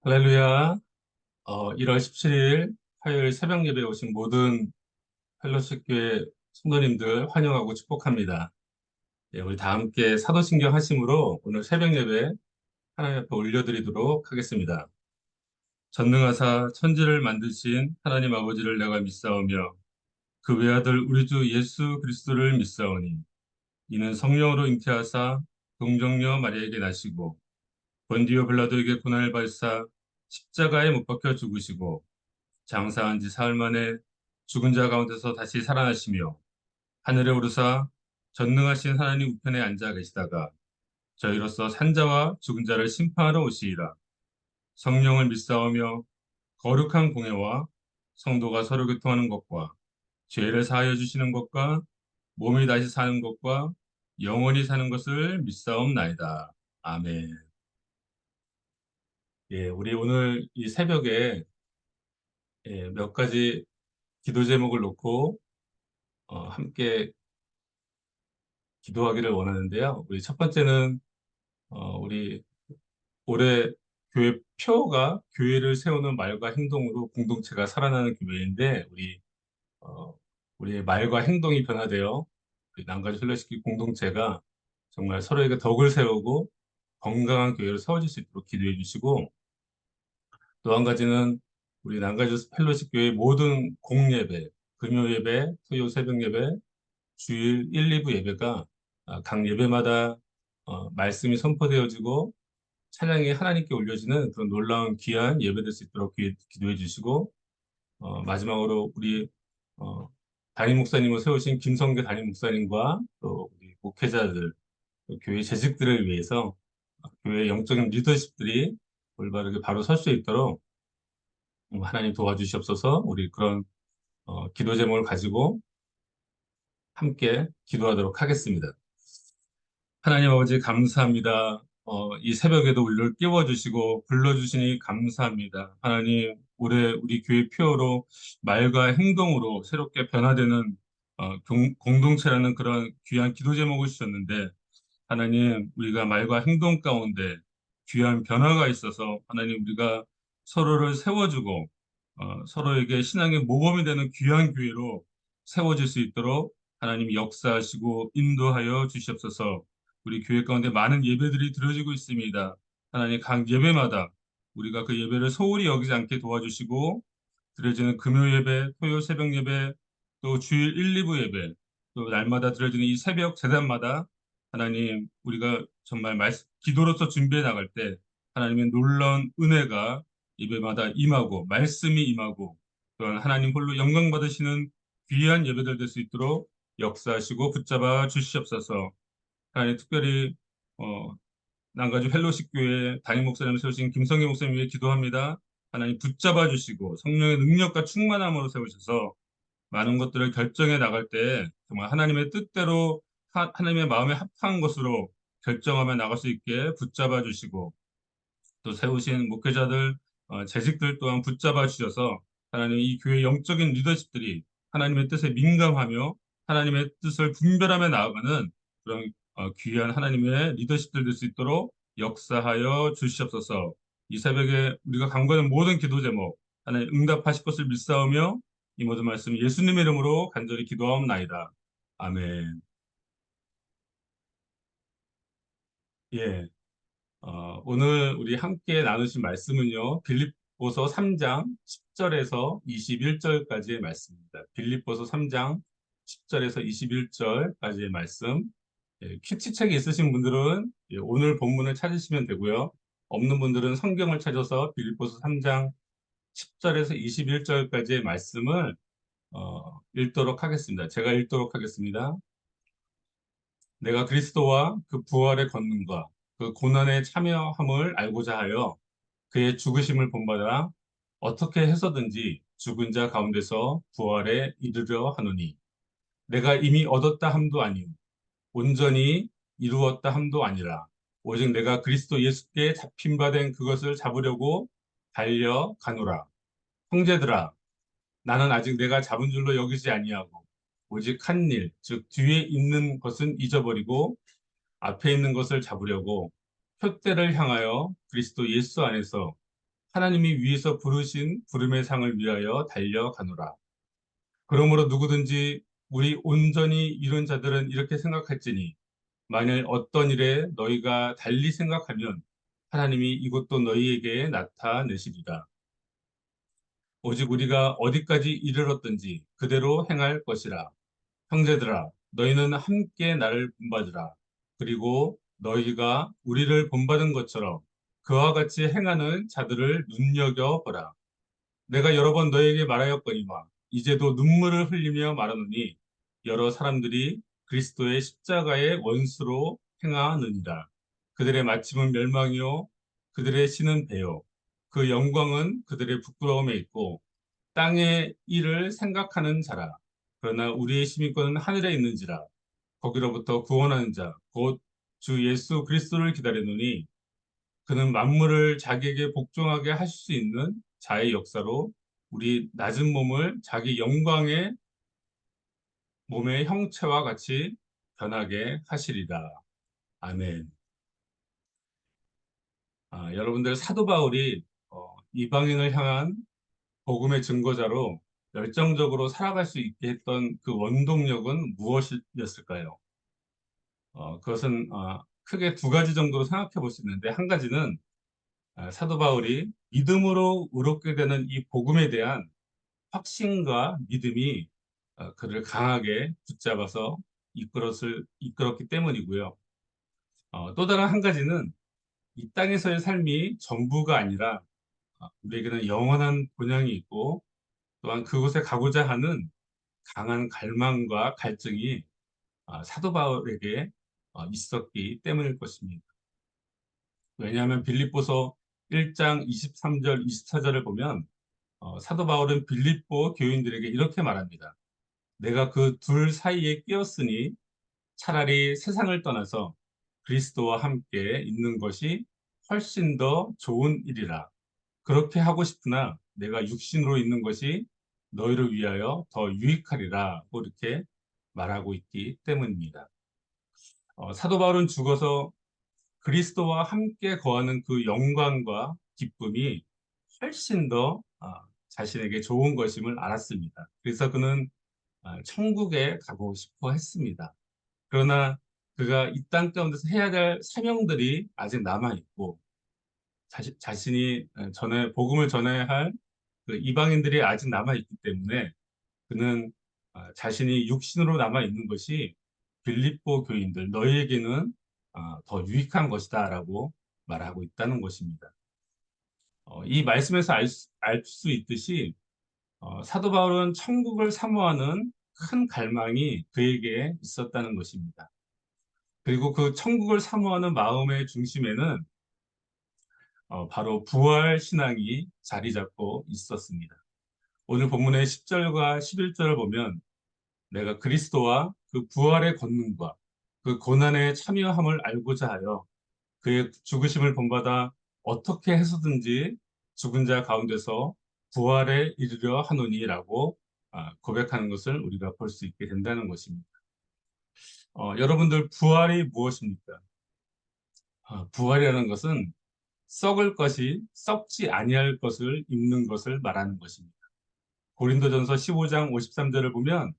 할렐루야. 1월 17일 화요일 새벽 예배에 오신 모든 펠로십 교회 성도님들 환영하고 축복합니다. 예, 우리 다 함께 사도신경 하심으로 오늘 새벽 예배 하나님 앞에 올려드리도록 하겠습니다. 전능하사 천지를 만드신 하나님 아버지를 내가 믿사오며 그 외아들 우리 주 예수 그리스도를 믿사오니 이는 성령으로 잉태하사 동정녀 마리아에게 나시고 본디오 빌라도에게 고난을 받으사 십자가에 못 박혀 죽으시고 장사한 지 사흘 만에 죽은 자 가운데서 다시 살아나시며 하늘에 오르사 전능하신 하나님 우편에 앉아 계시다가 저희로서 산자와 죽은 자를 심판하러 오시리라. 성령을 믿사오며 거룩한 공예와 성도가 서로 교통하는 것과 죄를 사하여 주시는 것과 몸이 다시 사는 것과 영원히 사는 것을 믿사옵나이다. 아멘. 예, 우리 오늘 이 새벽에 몇 가지 기도 제목을 놓고 함께 기도하기를 원하는데요. 우리 첫 번째는 우리 올해 교회 표가 교회를 세우는 말과 행동으로 공동체가 살아나는 교회인데 어, 우리의 말과 행동이 변화되어 우리 난가지 펠로시키 공동체가 정말 서로에게 덕을 세우고 건강한 교회를 세워질 수 있도록 기도해 주시고 또 한 가지는 우리 난가지 펠로시 교회 모든 공예배, 금요 예배, 토요 새벽 예배, 주일 1, 2부 예배가 각 예배마다 말씀이 선포되어지고 찬양이 하나님께 올려지는 그런 놀라운 귀한 예배될 수 있도록 기도해 주시고 마지막으로 우리 어, 담임 목사님을 세우신 김성교 담임 목사님과 또 우리 목회자들, 또 교회 재직들을 위해서 교회 영적인 리더십들이 올바르게 바로 설 수 있도록 하나님 도와주시옵소서. 우리 그런 기도 제목을 가지고 함께 기도하도록 하겠습니다. 하나님 아버지 감사합니다. 이 새벽에도 우리를 깨워주시고 불러주시니 감사합니다. 하나님, 올해 우리 교회 표어로 말과 행동으로 새롭게 변화되는 공동체라는 그런 귀한 기도 제목을 주셨는데 하나님, 우리가 말과 행동 가운데 귀한 변화가 있어서 하나님 우리가 서로를 세워주고 서로에게 신앙의 모범이 되는 귀한 교회로 세워질 수 있도록 하나님 역사하시고 인도하여 주시옵소서. 우리 교회 가운데 많은 예배들이 드려지고 있습니다. 하나님 각 예배마다 우리가 그 예배를 소홀히 여기지 않게 도와주시고 드려지는 금요 예배, 토요 새벽 예배, 또 주일 1, 2부 예배, 또 날마다 드려지는 이 새벽 재단마다 하나님 우리가 정말 기도로서 준비해 나갈 때 하나님의 놀라운 은혜가 예배마다 임하고 말씀이 임하고 또한 하나님 홀로 영광 받으시는 귀한 예배들 될 수 있도록 역사하시고 붙잡아 주시옵소서. 하나님 특별히 어, 난가주 펠로십 교회 담임 목사님 세우신 김성희 목사님 위해 기도합니다. 하나님 붙잡아 주시고 성령의 능력과 충만함으로 세우셔서 많은 것들을 결정해 나갈 때 정말 하나님의 뜻대로 하나님의 마음에 합한 것으로 결정하며 나갈 수 있게 붙잡아 주시고 또 세우신 목회자들, 재직들 또한 붙잡아 주셔서 하나님 이 교회 영적인 리더십들이 하나님의 뜻에 민감하며 하나님의 뜻을 분별하며 나아가는 그런 귀한 하나님의 리더십들 될 수 있도록 역사하여 주시옵소서. 이 새벽에 우리가 간구하는 모든 기도 제목 하나님 응답하실 것을 믿사오며 이 모든 말씀 예수님의 이름으로 간절히 기도하옵나이다. 아멘. 예. 오늘 우리 함께 나누신 말씀은요, 빌립보서 3장 10절에서 21절까지의 말씀입니다. 빌립보서 3장 10절에서 21절까지의 말씀. 예, 큐티책이 있으신 분들은 예, 오늘 본문을 찾으시면 되고요. 없는 분들은 성경을 찾아서 빌립보서 3장 10절에서 21절까지의 말씀을 읽도록 하겠습니다. 제가 읽도록 하겠습니다. 내가 그리스도와 그 부활의 권능과 그 고난에 참여함을 알고자 하여 그의 죽으심을 본받아 어떻게 해서든지 죽은 자 가운데서 부활에 이르려 하노니 내가 이미 얻었다 함도 아니요 온전히 이루었다 함도 아니라 오직 내가 그리스도 예수께 잡힌 바 된 그것을 잡으려고 달려가노라. 형제들아 나는 아직 내가 잡은 줄로 여기지 아니하고 오직 한 일, 즉 뒤에 있는 것은 잊어버리고 앞에 있는 것을 잡으려고 표대를 향하여 그리스도 예수 안에서 하나님이 위에서 부르신 부름의 상을 위하여 달려가노라. 그러므로 누구든지 우리 온전히 이룬 자들은 이렇게 생각할지니 만일 어떤 일에 너희가 달리 생각하면 하나님이 이것도 너희에게 나타내시리라. 오직 우리가 어디까지 이르렀든지 그대로 행할 것이라. 형제들아, 너희는 함께 나를 본받으라. 그리고 너희가 우리를 본받은 것처럼 그와 같이 행하는 자들을 눈여겨보라. 내가 여러 번 너에게 말하였거니와 이제도 눈물을 흘리며 말하노니 여러 사람들이 그리스도의 십자가의 원수로 행하느니라. 그들의 마침은 멸망이요 그들의 신은 배요 그 영광은 그들의 부끄러움에 있고 땅의 일을 생각하는 자라. 그러나 우리의 시민권은 하늘에 있는지라. 거기로부터 구원하는 자, 곧 주 예수 그리스도를 기다리노니 그는 만물을 자기에게 복종하게 하실 수 있는 자의 역사로 우리 낮은 몸을 자기 영광의 몸의 형체와 같이 변하게 하시리라. 아멘. 여러분들 사도 바울이 이방인을 향한 복음의 증거자로 열정적으로 살아갈 수 있게 했던 그 원동력은 무엇이었을까요? 그것은 크게 두 가지 정도로 생각해 볼 수 있는데 한 가지는 사도 바울이 믿음으로 의롭게 되는 이 복음에 대한 확신과 믿음이 그를 강하게 붙잡아서 이끌었기 때문이고요. 또 다른 한 가지는 이 땅에서의 삶이 전부가 아니라 우리에게는 영원한 본향이 있고 또한 그곳에 가고자 하는 강한 갈망과 갈증이 사도 바울에게 있었기 때문일 것입니다. 왜냐하면 빌립보서 1장 23절, 24절을 보면 사도 바울은 빌립보 교인들에게 이렇게 말합니다. 내가 그 둘 사이에 끼었으니 차라리 세상을 떠나서 그리스도와 함께 있는 것이 훨씬 더 좋은 일이라. 그렇게 하고 싶으나 내가 육신으로 있는 것이 너희를 위하여 더 유익하리라. 이렇게 말하고 있기 때문입니다. 사도 바울은 죽어서 그리스도와 함께 거하는 그 영광과 기쁨이 훨씬 더 자신에게 좋은 것임을 알았습니다. 그래서 그는 천국에 가고 싶어 했습니다. 그러나 그가 이 땅 가운데서 해야 될 사명들이 아직 남아 있고 자신이 복음을 전해야 할 그 이방인들이 아직 남아 있기 때문에 그는 자신이 육신으로 남아 있는 것이 빌립보 교인들 너희에게는 더 유익한 것이다라고 말하고 있다는 것입니다. 이 말씀에서 알 수 있듯이 사도 바울은 천국을 사모하는 큰 갈망이 그에게 있었다는 것입니다. 그리고 그 천국을 사모하는 마음의 중심에는 바로 부활 신앙이 자리 잡고 있었습니다. 오늘 본문의 10절과 11절을 보면 내가 그리스도와 그 부활의 권능과 그 고난의 참여함을 알고자 하여 그의 죽으심을 본받아 어떻게 해서든지 죽은 자 가운데서 부활에 이르려 하노니라고 고백하는 것을 우리가 볼 수 있게 된다는 것입니다. 여러분들 부활이 무엇입니까? 부활이라는 것은 썩을 것이 썩지 아니할 것을 입는 것을 말하는 것입니다. 고린도전서 15장 53절을 보면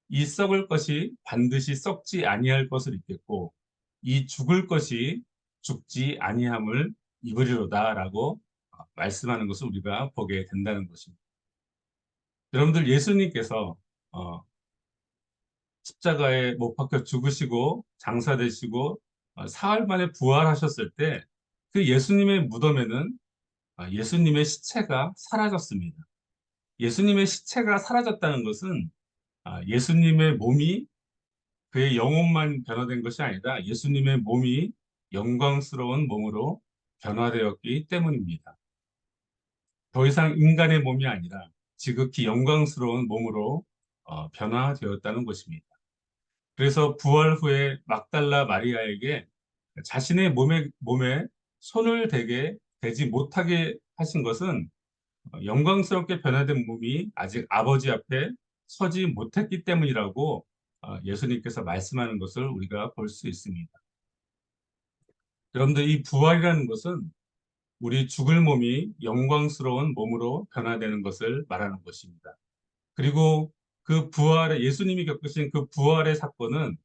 이 썩을 것이 반드시 썩지 아니할 것을 입겠고 이 죽을 것이 죽지 아니함을 입으리로다라고 말씀하는 것을 우리가 보게 된다는 것입니다. 여러분들 예수님께서 어, 십자가에 못 박혀 죽으시고 장사되시고 사흘 만에 부활하셨을 때 그 예수님의 무덤에는 예수님의 시체가 사라졌습니다. 예수님의 시체가 사라졌다는 것은 예수님의 몸이 그의 영혼만 변화된 것이 아니라 예수님의 몸이 영광스러운 몸으로 변화되었기 때문입니다. 더 이상 인간의 몸이 아니라 지극히 영광스러운 몸으로 변화되었다는 것입니다. 그래서 부활 후에 막달라 마리아에게 자신의 몸에 손을 대지 못하게 하신 것은 영광스럽게 변화된 몸이 아직 아버지 앞에 서지 못했기 때문이라고 예수님께서 말씀하는 것을 우리가 볼 수 있습니다. 여러분들 이 부활이라는 것은 우리 죽을 몸이 영광스러운 몸으로 변화되는 것을 말하는 것입니다. 그리고 그 부활의 예수님이 겪으신 그 부활의 사건은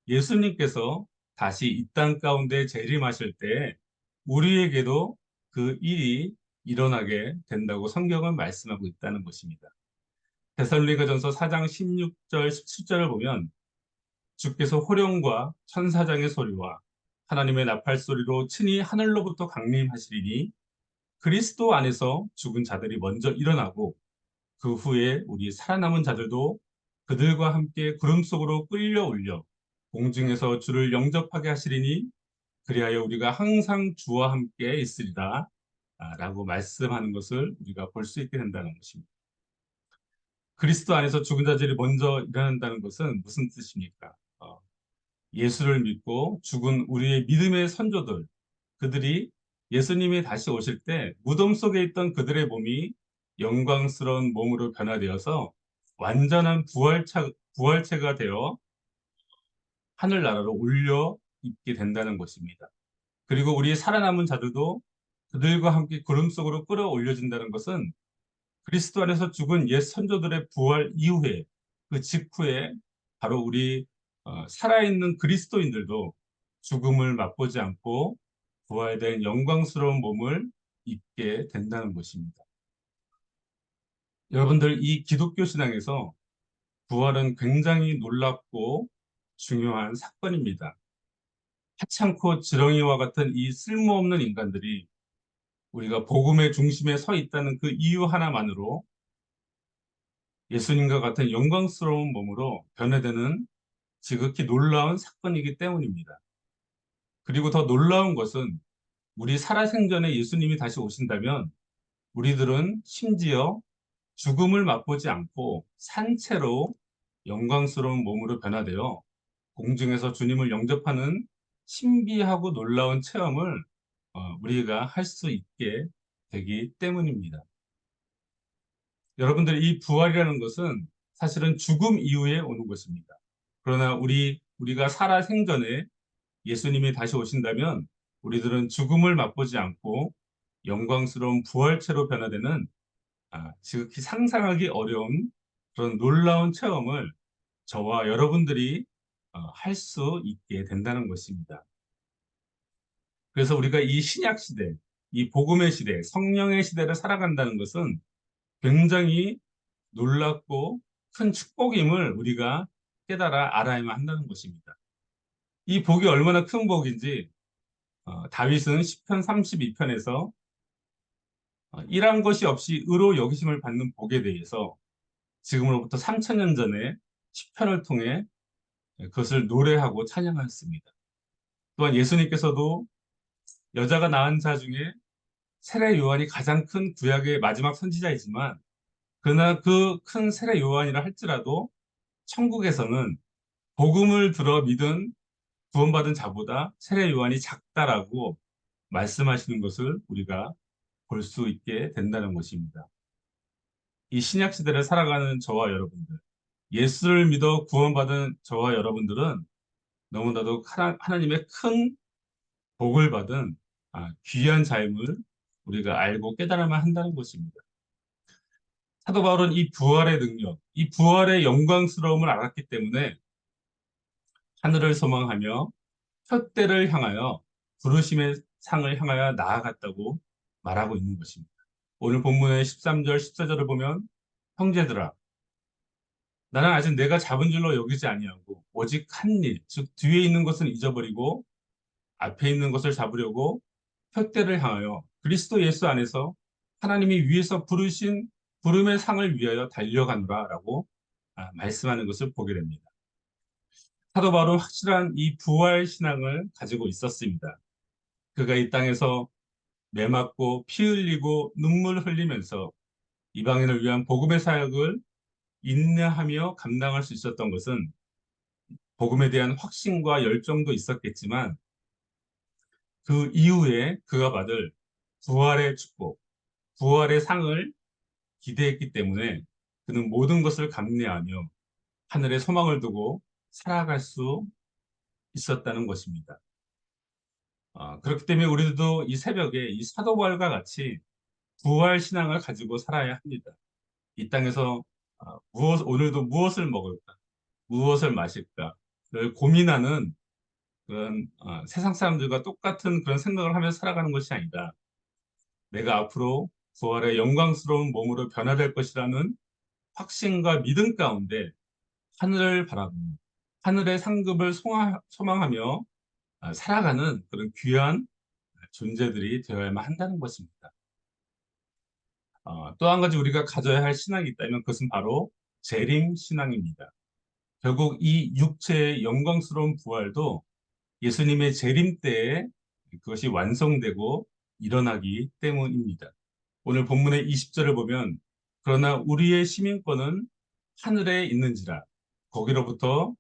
예수님께서 다시 이 땅 가운데 재림하실 때 우리에게도 그 일이 일어나게 된다고 성경은 말씀하고 있다는 것입니다. 데살로니가전서 4장 16절, 17절을 보면 주께서 호령과 천사장의 소리와 하나님의 나팔 소리로 친히 하늘로부터 강림하시리니 그리스도 안에서 죽은 자들이 먼저 일어나고 그 후에 우리 살아남은 자들도 그들과 함께 구름 속으로 끌려 올려 공중에서 주를 영접하게 하시리니 그리하여 우리가 항상 주와 함께 있으리라 라고 말씀하는 것을 우리가 볼 수 있게 된다는 것입니다. 그리스도 안에서 죽은 자들이 먼저 일어난다는 것은 무슨 뜻입니까? 예수를 믿고 죽은 우리의 믿음의 선조들, 그들이 예수님이 다시 오실 때 무덤 속에 있던 그들의 몸이 영광스러운 몸으로 변화되어서 완전한 부활체가 되어 하늘나라로 올려 있게 된다는 것입니다. 그리고 우리 살아남은 자들도 그들과 함께 구름 속으로 끌어올려진다는 것은 그리스도 안에서 죽은 옛 선조들의 부활 이후에 그 직후에 바로 우리 살아있는 그리스도인들도 죽음을 맛보지 않고 부활된 영광스러운 몸을 입게 된다는 것입니다. 여러분들 이 기독교 신앙에서 부활은 굉장히 놀랍고 중요한 사건입니다. 하찮고 지렁이와 같은 이 쓸모없는 인간들이 우리가 복음의 중심에 서 있다는 그 이유 하나만으로 예수님과 같은 영광스러운 몸으로 변화되는 지극히 놀라운 사건이기 때문입니다. 그리고 더 놀라운 것은 우리 살아생전에 예수님이 다시 오신다면 우리들은 심지어 죽음을 맛보지 않고 산채로 영광스러운 몸으로 변화되어 공중에서 주님을 영접하는 신비하고 놀라운 체험을 우리가 할 수 있게 되기 때문입니다. 여러분들 이 부활이라는 것은 사실은 죽음 이후에 오는 것입니다. 그러나 우리가 살아 생전에 예수님이 다시 오신다면 우리들은 죽음을 맛보지 않고 영광스러운 부활체로 변화되는 지극히 상상하기 어려운 그런 놀라운 체험을 저와 여러분들이 할 수 있게 된다는 것입니다. 그래서 우리가 이 신약 시대, 이 복음의 시대, 성령의 시대를 살아간다는 것은 굉장히 놀랍고 큰 축복임을 우리가 깨달아 알아야만 한다는 것입니다. 이 복이 얼마나 큰 복인지 다윗은 시편 32편에서 일한 것이 없이 의로 여기심을 받는 복에 대해서 지금으로부터 3000년 전에 시편을 통해 그것을 노래하고 찬양하였습니다. 또한 예수님께서도 여자가 낳은 자 중에 세례 요한이 가장 큰 구약의 마지막 선지자이지만 그러나 그 큰 세례 요한이라 할지라도 천국에서는 복음을 들어 믿은 구원받은 자보다 세례 요한이 작다라고 말씀하시는 것을 우리가 볼 수 있게 된다는 것입니다. 이 신약 시대를 살아가는 저와 여러분들, 예수를 믿어 구원받은 저와 여러분들은 너무나도 하나님의 큰 복을 받은 귀한 자임을 우리가 알고 깨달아야만 한다는 것입니다. 사도 바울은 이 부활의 능력, 이 부활의 영광스러움을 알았기 때문에 하늘을 소망하며 푯대를 향하여 부르심의 상을 향하여 나아갔다고 말하고 있는 것입니다. 오늘 본문의 13절, 14절을 보면 형제들아 나는 아직 내가 잡은 줄로 여기지 아니하고 오직 한 일, 즉 뒤에 있는 것은 잊어버리고 앞에 있는 것을 잡으려고 푯대를 향하여 그리스도 예수 안에서 하나님이 위에서 부르신 부름의 상을 위하여 달려가노라라고 말씀하는 것을 보게 됩니다. 사도 바울은 확실한 이 부활 신앙을 가지고 있었습니다. 그가 이 땅에서 매 맞고 피 흘리고 눈물 흘리면서 이방인을 위한 복음의 사역을 인내하며 감당할 수 있었던 것은 복음에 대한 확신과 열정도 있었겠지만 그 이후에 그가 받을 부활의 축복, 부활의 상을 기대했기 때문에 그는 모든 것을 감내하며 하늘에 소망을 두고 살아갈 수 있었다는 것입니다. 그렇기 때문에 우리들도 이 새벽에 이 사도바울과 같이 부활 신앙을 가지고 살아야 합니다. 이 땅에서 오늘도 무엇을 먹을까, 무엇을 마실까를 고민하는 그런 세상 사람들과 똑같은 그런 생각을 하면서 살아가는 것이 아니다. 내가 앞으로 부활의 영광스러운 몸으로 변화될 것이라는 확신과 믿음 가운데 하늘을 바라보며 하늘의 상급을 소망하며 살아가는 그런 귀한 존재들이 되어야만 한다는 것입니다. 또 한 가지 우리가 가져야 할 신앙이 있다면 그것은 바로 재림 신앙입니다. 결국 이 육체의 영광스러운 부활도 예수님의 재림 때에 그것이 완성되고 일어나기 때문입니다. 오늘 본문의 20절을 보면 그러나 우리의 시민권은 하늘에 있는지라 거기로부터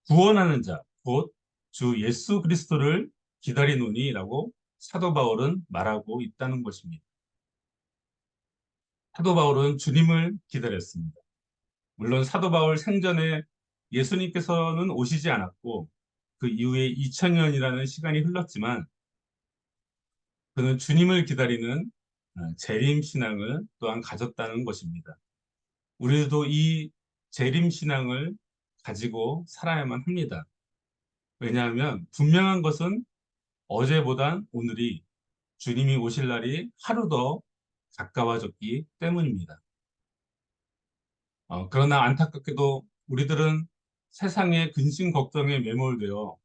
구원하는 자, 곧 주 예수 그리스도를 기다리노니라고 사도 바울은 말하고 있다는 것입니다. 사도 바울은 주님을 기다렸습니다. 물론 사도 바울 생전에 예수님께서는 오시지 않았고 그 이후에 2000년이라는 시간이 흘렀지만 그는 주님을 기다리는 재림 신앙을 또한 가졌다는 것입니다. 우리도 이 재림 신앙을 가지고 살아야만 합니다. 왜냐하면 분명한 것은 어제보단 오늘이 주님이 오실 날이 하루 더 가까워졌기 때문입니다. 그러나 안타깝게도 우리들은 세상의 근심 걱정에 매몰되어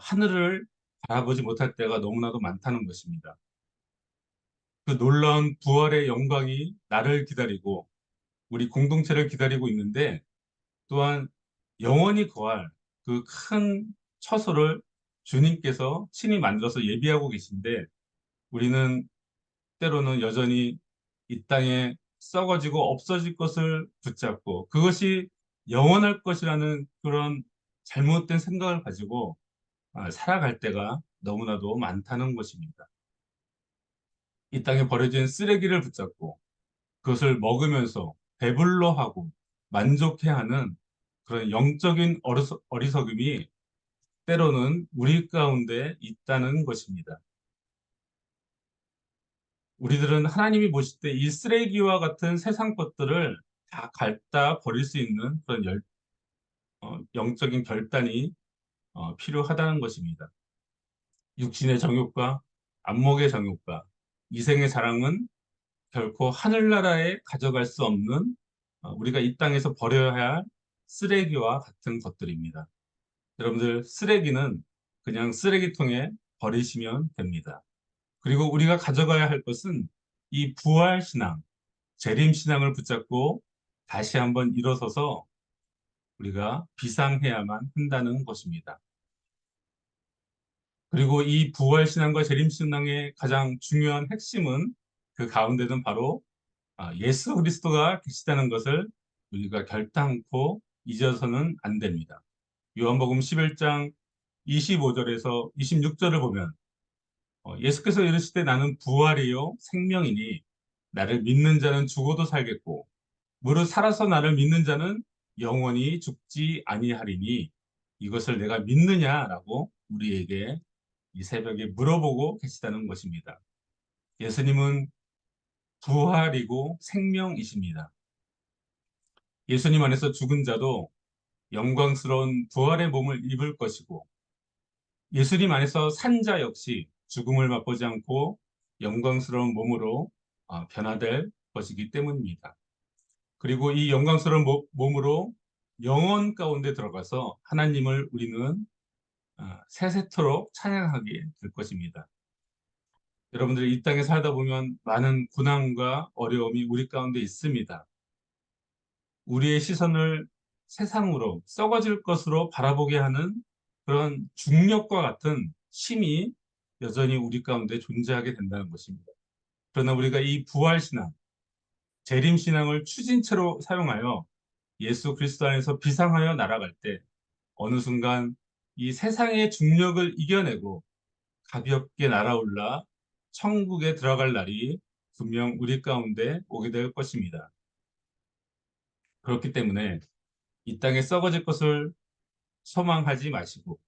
하늘을 바라보지 못할 때가 너무나도 많다는 것입니다. 그 놀라운 부활의 영광이 나를 기다리고 우리 공동체를 기다리고 있는데 또한 영원히 거할 그 큰 처소를 주님께서 친히 만들어서 예비하고 계신데 우리는 때로는 여전히 이 땅에 썩어지고 없어질 것을 붙잡고 그것이 영원할 것이라는 그런 잘못된 생각을 가지고 살아갈 때가 너무나도 많다는 것입니다. 이 땅에 버려진 쓰레기를 붙잡고 그것을 먹으면서 배불러 하고 만족해 하는 그런 영적인 어리석음이 때로는 우리 가운데 있다는 것입니다. 우리들은 하나님이 보실 때 이 쓰레기와 같은 세상 것들을 다 갖다 버릴 수 있는 그런 영적인 결단이 필요하다는 것입니다. 육신의 정욕과 안목의 정욕과 이생의 자랑은 결코 하늘나라에 가져갈 수 없는 우리가 이 땅에서 버려야 할 쓰레기와 같은 것들입니다. 여러분들 쓰레기는 그냥 쓰레기통에 버리시면 됩니다. 그리고 우리가 가져가야 할 것은 이 부활신앙, 재림신앙을 붙잡고 다시 한번 일어서서 우리가 비상해야만 한다는 것입니다. 그리고 이 부활신앙과 재림신앙의 가장 중요한 핵심은 그 가운데는 바로 예수 그리스도가 계시다는 것을 우리가 결단코 잊어서는 안 됩니다. 요한복음 11장 25절에서 26절을 보면 예수께서 이르시되 나는 부활이요 생명이니 나를 믿는 자는 죽어도 살겠고 무릇 살아서 나를 믿는 자는 영원히 죽지 아니하리니 이것을 내가 믿느냐라고 우리에게 이 새벽에 물어보고 계시다는 것입니다. 예수님은 부활이고 생명이십니다. 예수님 안에서 죽은 자도 영광스러운 부활의 몸을 입을 것이고 예수님 안에서 산 자 역시 죽음을 맛보지 않고 영광스러운 몸으로 변화될 것이기 때문입니다. 그리고 이 영광스러운 몸으로 영원 가운데 들어가서 하나님을 우리는 세세토록 찬양하게 될 것입니다. 여러분들이 이 땅에 살다 보면 많은 고난과 어려움이 우리 가운데 있습니다. 우리의 시선을 세상으로 썩어질 것으로 바라보게 하는 그런 중력과 같은 힘이 여전히 우리 가운데 존재하게 된다는 것입니다. 그러나 우리가 이 부활신앙, 재림신앙을 추진체로 사용하여 예수 그리스도 안에서 비상하여 날아갈 때 어느 순간 이 세상의 중력을 이겨내고 가볍게 날아올라 천국에 들어갈 날이 분명 우리 가운데 오게 될 것입니다. 그렇기 때문에 이 땅에 썩어질 것을 소망하지 마시고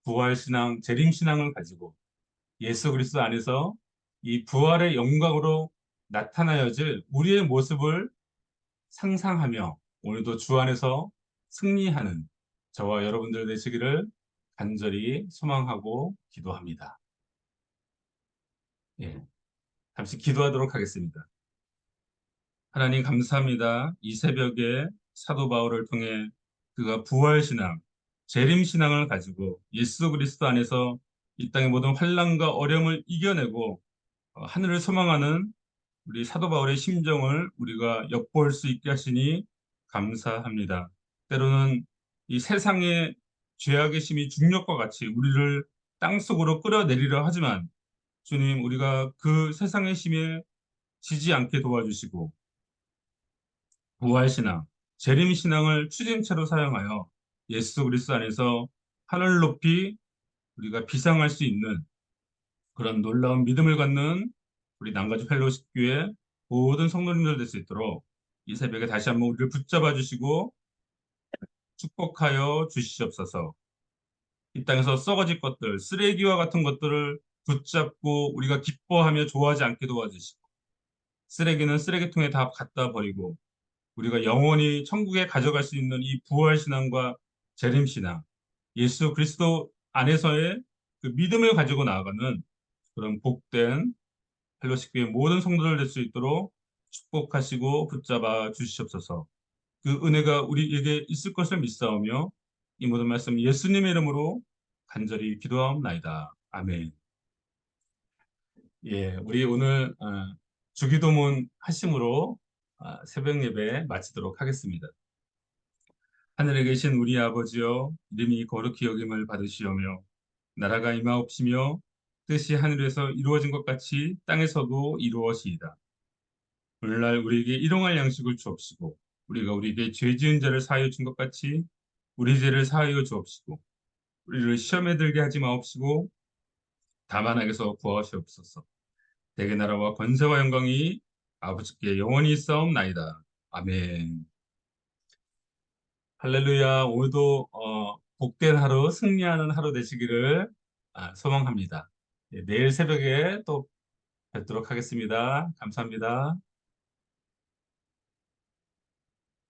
부활신앙, 재림신앙을 가지고 예수 그리스도 안에서 이 부활의 영광으로 나타나여질 우리의 모습을 상상하며 오늘도 주 안에서 승리하는 저와 여러분들 되시기를 간절히 소망하고 기도합니다. 예, 잠시 기도하도록 하겠습니다. 하나님 감사합니다. 이 새벽에 사도 바울을 통해 그가 부활신앙, 재림신앙을 가지고 예수 그리스도 안에서 이 땅의 모든 환난과 어려움을 이겨내고 하늘을 소망하는 우리 사도 바울의 심정을 우리가 엿볼 수 있게 하시니 감사합니다. 때로는 이 세상의 죄악의 심이 중력과 같이 우리를 땅속으로 끌어내리려 하지만 주님, 우리가 그 세상의 심에 지지 않게 도와주시고 부활신앙, 재림신앙을 추진체로 사용하여 예수 그리스도 안에서 하늘 높이 우리가 비상할 수 있는 그런 놀라운 믿음을 갖는 우리 남가주 펠로십 교회 모든 성도님들 될 수 있도록 이 새벽에 다시 한번 우리를 붙잡아 주시고 축복하여 주시옵소서. 이 땅에서 썩어질 것들, 쓰레기와 같은 것들을 붙잡고 우리가 기뻐하며 좋아하지 않게 도와주시고 쓰레기는 쓰레기통에 다 갖다 버리고 우리가 영원히 천국에 가져갈 수 있는 이 부활신앙과 재림신앙, 예수 그리스도 안에서의 그 믿음을 가지고 나아가는 그런 복된 펠로십 교회 모든 성도들 될 수 있도록 축복하시고 붙잡아 주시옵소서. 그 은혜가 우리에게 있을 것을 믿사오며 이 모든 말씀 예수님의 이름으로 간절히 기도하옵나이다. 아멘. 예, 우리 오늘 주기도문 하심으로 새벽 예배 마치도록 하겠습니다. 하늘에 계신 우리 아버지여, 이름이 거룩히 여김을 받으시오며 나라가 임하옵시며 뜻이 하늘에서 이루어진 것 같이 땅에서도 이루어지이다. 오늘날 우리에게 일용할 양식을 주옵시고 우리가 우리에게 죄 지은 자를 사하여 준 것 같이 우리 죄를 사하여 주옵시고 우리를 시험에 들게 하지 마옵시고 다만 악에서 구하시옵소서. 대개 나라와 권세와 영광이 아버지께 영원히 있사옵나이다. 아멘. 할렐루야. 오늘도 복된 하루, 승리하는 하루 되시기를 소망합니다. 네, 내일 새벽에 또 뵙도록 하겠습니다. 감사합니다.